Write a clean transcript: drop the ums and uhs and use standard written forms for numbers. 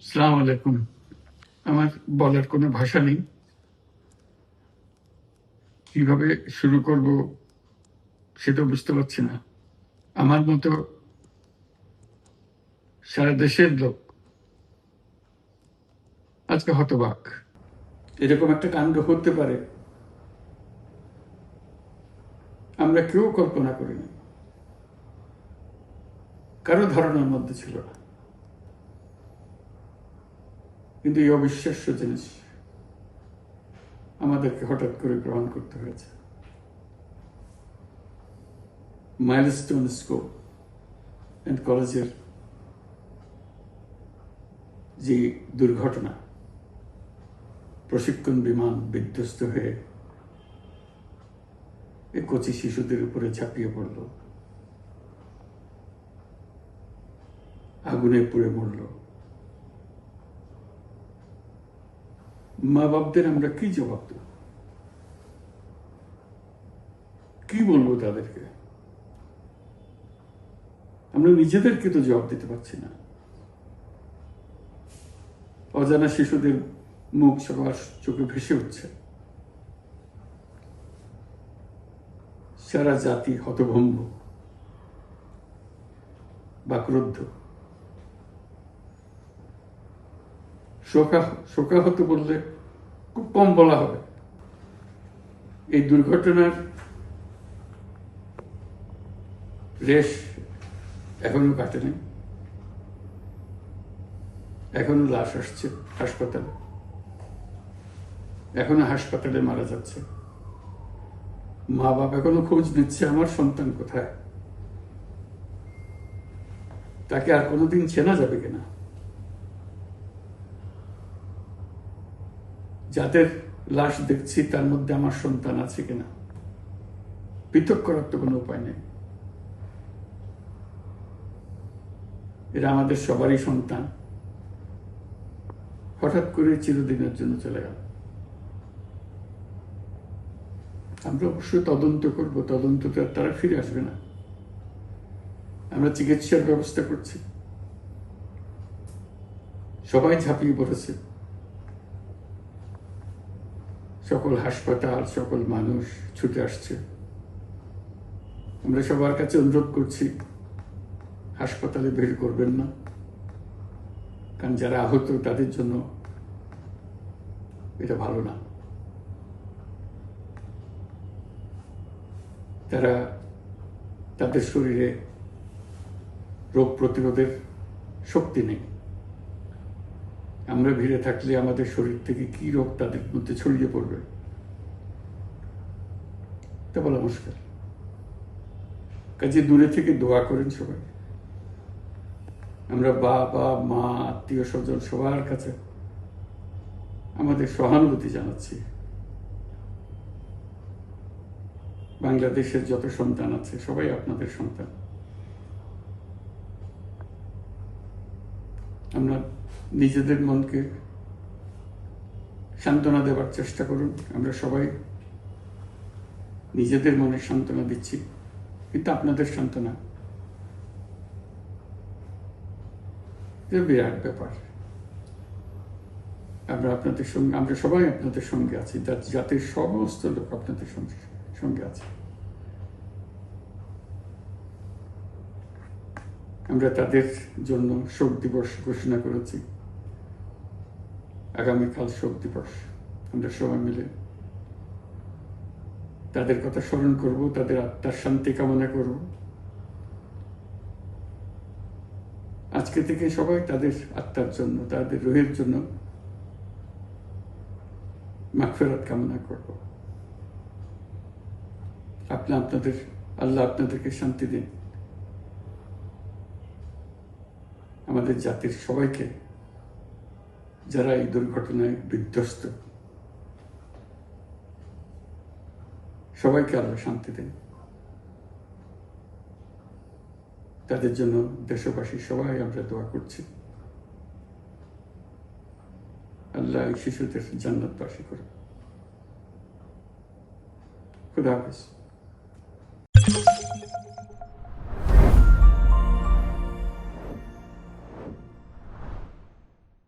আসসালামু আলাইকুম। আমার বলার কোনো ভাষা নেই। কিভাবে শুরু করব সেটা বুঝতে পারছি না। আমার মতো সারা দেশের লোক আজকে হতবাক। এরকম একটা কাণ্ড হতে পারে আমরা কেউ কল্পনা করিনি, কারো ধারণার মধ্যে ছিল না। কিন্তু এই অবিশ্বাস্য জিনিস আমাদেরকে হঠাৎ করে গ্রহণ করতে হয়েছে। মাইলস্টোন স্কুল অ্যান্ড কলেজের যে দুর্ঘটনা, প্রশিক্ষণ বিমান বিধ্বস্ত হয়ে এই কচি শিশুদের উপরে ঝাঁপিয়ে পড়ল, আগুনে পুড়ে মরল। মা বাপদের আমরা কি জবাব দেব? কি বলবো তাদেরকে? আমরা নিজেদেরকে তো জবাব দিতে পারছি না। অজানা শিশুদের মুখ সবার চোখে ভেসে উঠছে। সারা জাতি হতভম্ব বা ক্রুদ্ধ। শোকাহত বললে খুব কম বলা হবে। এই দুর্ঘটনার রেশ এখনো কাটেনি। এখনো লাশ আসছে হাসপাতালে, এখনো হাসপাতালে মারা যাচ্ছে। মা বাপ এখনো খোঁজ নিচ্ছে আমার সন্তান কোথায়, তাকে আর কোনোদিন চেনা যাবে কিনা। যাদের লাশ দেখছি তার মধ্যে আমার সন্তান আছে কিনা পৃথক করার তো কোনো উপায় নেই। এরা আমাদের সবারই সন্তান, হঠাৎ করে চিরদিনের জন্য চলে গেল। আমরা অবশ্যই তদন্ত করব, তদন্তটা তারা ফিরে আসবে না। আমরা চিকিৎসার ব্যবস্থা করছি, সবাই ঝাঁপিয়ে পড়েছে। সকল হাসপাতাল, সকল মানুষ ছুটে আসছে। আমরা সবার কাছে অনুরোধ করছি, হাসপাতালে ভিড় করবেন না, কারণ যারা আহত তাদের জন্য এটা ভালো না। তারা তাদের শরীরে রোগ প্রতিরোধের শক্তি নেই। আমরা ভিড়ে থাকলে আমাদের শরীর থেকে কি রোগ তাদের মধ্যে ছড়িয়ে পড়বে তা বলা মুশকিল। কাজে দূরে থেকে দোয়া করেন সবাই। আমরা বাবা মা আত্মীয় স্বজন সবার কাছে আমাদের সহানুভূতি জানাচ্ছি। বাংলাদেশের যত সন্তান আছে সবাই আপনাদের সন্তান। আমরা নিজেদের মনকে সান্ত্বনা দেওয়ার চেষ্টা করুন। আমরা সবাই নিজেদের মনে সান্ত্বনা দিচ্ছি, কিন্তু আপনাদের সান্ত্বনা বিরাট ব্যাপার। আমরা সবাই আপনাদের সঙ্গে আছি, জাতির সমস্ত লোক আপনাদের সঙ্গে আছে। আমরা তাদের জন্য শোক দিবস ঘোষণা করেছি। আগামীকাল শোক দিবস। আমরা সবাই মিলে তাদের কথা স্মরণ করব, তাদের আত্মার শান্তি কামনা করব। আজকে থেকে সবাই তাদের আত্মার জন্য, তাদের রুহের জন্য মাগফিরাত কামনা করব। আল্লাহ আপনাদেরকে শান্তি দিন। আমাদের জাতির সবাইকে, যারা এই দুর্ঘটনায় বিধ্বস্ত, সবাইকে আল্লাহ শান্তি দেন। তাদের জন্য দেশবাসী সবাই আমরা দোয়া করছি। আল্লাহ এই শিশুদের জান্নাতবাসী করে। খুদা হাফেজ।